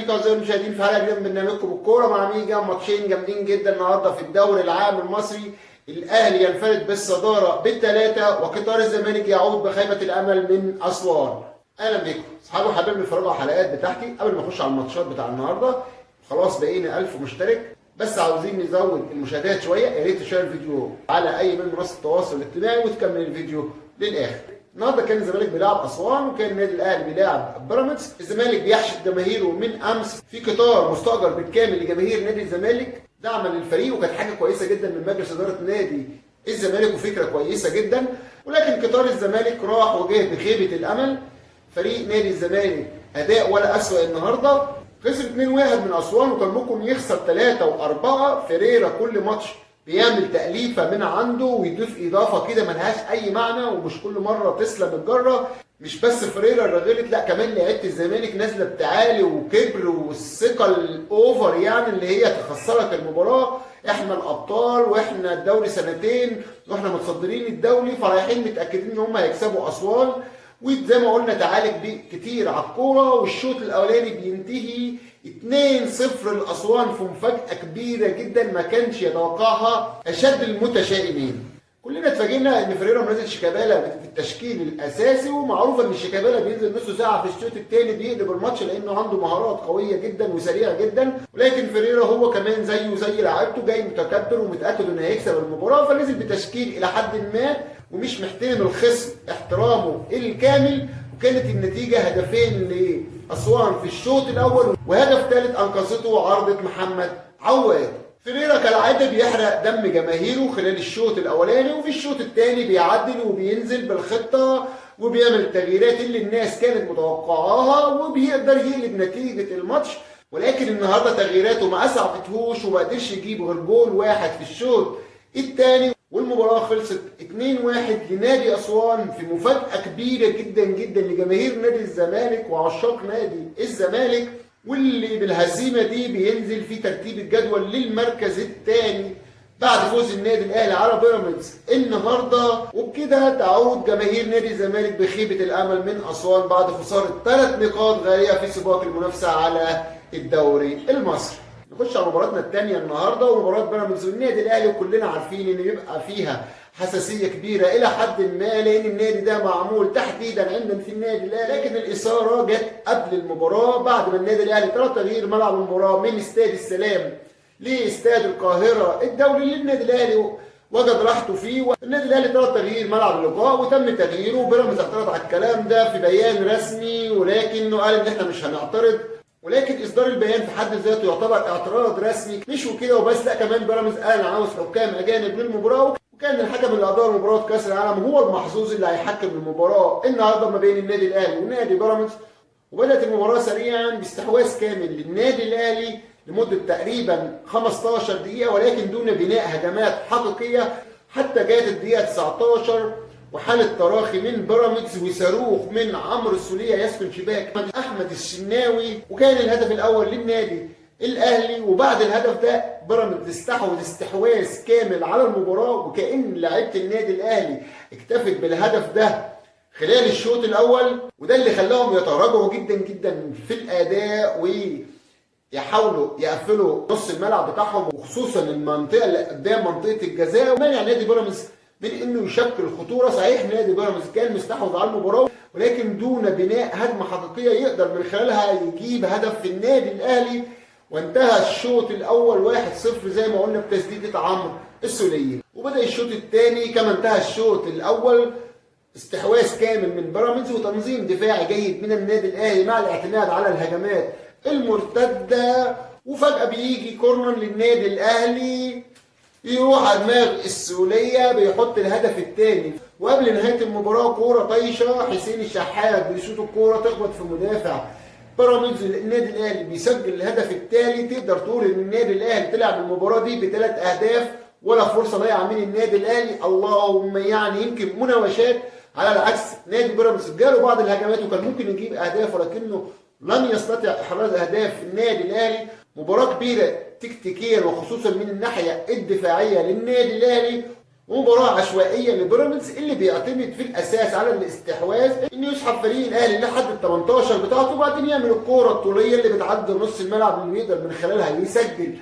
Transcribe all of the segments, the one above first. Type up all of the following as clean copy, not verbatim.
بيكم اعزائي المشاهدين في حلقه جديده من برنامجكم الكوره مع ميجا. ماتشين جامدين جدا النهارده في الدوري العام المصري. الاهلي ينفرد بالصداره بالثلاثه، وقطار الزمالك يعود بخيبه الامل من اسوان. اهلا بيكم اصحابي وحبايبي بيتفرجوا على الحلقات بتاعتي. قبل ما اخش على الماتشات بتاع النهارده، خلاص بقينا 1000 مشترك، بس عاوزين نزود المشاهدات شويه. يا ريت تشير الفيديو على اي من منصات التواصل الاجتماعي وتكمل الفيديو للاخر. النهارده كان الزمالك بيلعب اسوان، وكان النادي الاهلي بيلعب بيراميدز. الزمالك بيحشد جماهيره من امس في قطار مستاجر بالكامل لجماهير نادي الزمالك دعما للفريق، وكانت حاجه كويسه جدا من مجلس اداره نادي الزمالك وفكره كويسه جدا. ولكن قطار الزمالك راح وجه بخيبه الامل. فريق نادي الزمالك اداء ولا اسوأ النهارده، خسر 2-1 من اسوان، وكان ممكن يخسر 3 و4. فيريرا كل ماتش بيعمل تأليفة من عنده ويضيف إضافة كده ملهاش أي معنى، ومش كل مرة تسلم الجرة. مش بس فريرا اللي غلط، لا كمان لعيبة الزمالك نازلة بتعالي وكبر والثقة الأوفر، يعني اللي هي تخسرك المباراة. احنا الأبطال واحنا الدوري سنتين واحنا متصدرين الدوري، فرايحين متأكدين إن هم هيكسبوا أسوان. وزي ما قلنا تعالج كتير على الكورة، والشوط الأولاني بينتهي 2-0 لأسوان في مفاجأة كبيرة جدا ما كانش يتوقعها أشد المتشائمين. كلنا اتفاجئنا ان فريرا منزل شيكابالا في التشكيل الاساسي، ومعروف ان شيكابالا بينزل نص ساعه في الشوط الثاني بيقلب الماتش لانه عنده مهارات قويه جدا وسريعه جدا. ولكن فريرا هو كمان زي لعيبته جاي متكبر ومتاكد انه هيكسب المباراه، فنزل بتشكيل الى حد ما ومش محترم الخصم احترامه الكامل. وكانت النتيجه هدفين لاسوان في الشوط الاول، وهدف ثالث انقذته عارضه محمد عواد. فريرا كالعاده بيحرق دم جماهيره خلال الشوط الاولاني، وفي الشوط الثاني بيعدل وبينزل بالخطه وبيعمل التغييرات اللي الناس كانت متوقعاها، وبيقدر يقلب نتيجه الماتش. ولكن النهارده تغييراته ما اسعفتهوش وما قدرش يجيب غير جول واحد في الشوط الثاني، والمباراه خلصت 2-1 لنادي اسوان في مفاجاه كبيره جدا جدا لجماهير نادي الزمالك وعشاق نادي الزمالك، واللي بالهزيمه دي بينزل في ترتيب الجدول للمركز الثاني بعد فوز النادي الاهلي على بيراميدز النهارده. وبكده تعود جماهير نادي الزمالك بخيبه الامل من اسوان بعد خساره 3 نقاط غاليه في سباق المنافسه على الدوري المصري. نخش على مباراتنا الثانيه النهارده، ومباراه بيراميدز والنادي الاهلي. وكلنا عارفين ان بيبقى فيها حساسيه كبيره الى حد ما، لان النادي ده معمول تحديدا عندنا في النادي الاهلي. لكن الاثاره جت قبل المباراه بعد ما النادي الاهلي طلب تغيير ملعب المباراه من استاد السلام لاستاد القاهره الدولي، اللي النادي الاهلي وجد راحته فيه. والنادي الاهلي طلب تغيير ملعب اللقاء وتم تغييره، وبيراميدز اعترض على الكلام ده في بيان رسمي، ولكنه قال ان احنا مش هنعترض. ولكن اصدار البيان في حد ذاته يعتبر اعتراض رسمي، مش وكده وبس، لا كمان بيراميدز قال انا عاوز حكام اجانب للمباراه. وكان الحكم اللي ادار مباراه كاس العالم هو المحظوظ اللي هيحكم المباراه النهارده ما بين النادي الاهلي ونادي بيراميدز. وبدات المباراه سريعا باستحواذ كامل للنادي الاهلي لمده تقريبا 15 دقيقه، ولكن دون بناء هجمات حقيقيه، حتى جاءت الدقيقه 19 وحاله تراخي من بيراميدز وصاروخ من عمرو السوليه يسكن شباك احمد الشناوي، وكان الهدف الاول للنادي الاهلي. وبعد الهدف ده بيراميدز استحوذ استحواذ كامل على المباراه، وكأن لعيبه النادي الاهلي اكتفت بالهدف ده خلال الشوط الاول، وده اللي خلاهم يتراجعوا جدا جدا في الاداء ويحاولوا يقفلوا نص الملعب بتاعهم، وخصوصا المنطقه اللي قدام منطقه الجزاء، ومنع نادي بيراميدز من انه يشكل خطوره. صحيح نادي بيراميدز كان مستحوذ على المباراه، ولكن دون بناء هجمه حقيقيه يقدر من خلالها يجيب هدف في النادي الاهلي. وانتهى الشوط الاول 1-0 زي ما قلنا بتسديده عمرو السوليه. وبدا الشوط الثاني كما انتهى الشوط الاول استحواذ كامل من بيراميدز وتنظيم دفاعي جيد من النادي الاهلي مع الاعتماد على الهجمات المرتده. وفجاه بيجي كورنر للنادي الاهلي يروح على دماغ السوليه بيحط الهدف الثاني. وقبل نهايه المباراه كوره طايشه حسين الشحات بيشوط الكوره تخبط في مدافع بيراميدز. النادي الاهلي بيسجل الهدف الثالث. تقدر تقول ان النادي الاهلي طلع بالمباراه دي ب3 اهداف ولا فرصه ضايعه من النادي الاهلي. اللهم يعني يمكن مناوشات، على العكس نادي بيراميدز جاله بعض الهجمات وكان ممكن يجيب اهداف، ولكنه لم يستطع احراز اهداف النادي الاهلي. مباراه كبيره تكتيكيا وخصوصا من الناحيه الدفاعيه للنادي الاهلي، ومباراة عشوائية لبيراميدز اللي بيعتمد في الأساس على الاستحواذ، إنه يسحب فريق الأهلي لحد ال 18 بتاعته وبعدين يعمل الكورة الطولية اللي بتعدي نص الملعب اللي يقدر من خلالها يسجل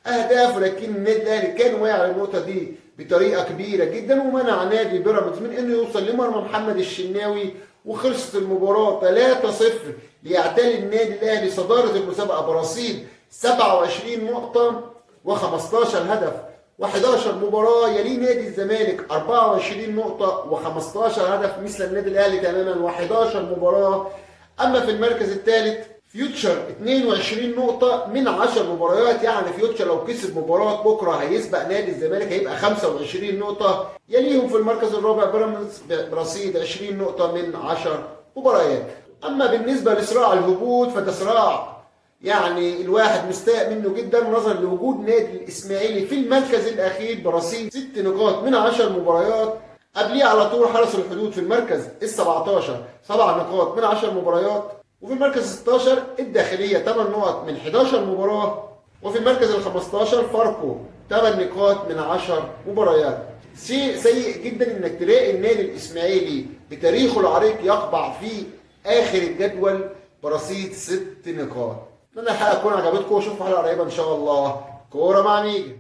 أهداف. ولكن النادي الأهلي كان واعي على النقطة دي بطريقة كبيرة جدا، ومنع نادي بيراميدز من إنه يوصل لمرمى محمد الشناوي، وخلصت المباراة 3-0 ليعتلي النادي الأهلي صدارة المسابقة برصيد 27 نقطة و15 هدف و11 مباراة. يليه نادي الزمالك 24 نقطة و15 هدف مثل النادي الأهلي تماما و11 مباراة. أما في المركز الثالث فيوتشر 22 نقطة من 10 مباريات، يعني فيوتشر لو كسب مباراة بكرة هيسبق نادي الزمالك هيبقى 25 نقطة. يليهم في المركز الرابع بيراميدز برصيد 20 نقطة من 10 مباريات. أما بالنسبة لصراع الهبوط فده صراع يعني الواحد مستاء منه جدا نظرا لوجود نادي الاسماعيلي في المركز الاخير برصيد 6 نقاط من 10 مباريات. قبليه على طول حرس الحدود في المركز ال 17 7 نقاط من 10 مباريات. وفي المركز 16 الداخليه 8 نقط من 11 مباراه. وفي المركز ال 15 فاركو 8 نقاط من 10 مباريات. شيء سيء جدا انك تلاقي النادي الاسماعيلي بتاريخه العريق يقبع في اخر الجدول برصيد 6 نقاط. اتمنى الحلقه تكون عجبتكم، واشوفكم حلقه قريبه ان شاء الله. كوره مع ميجا.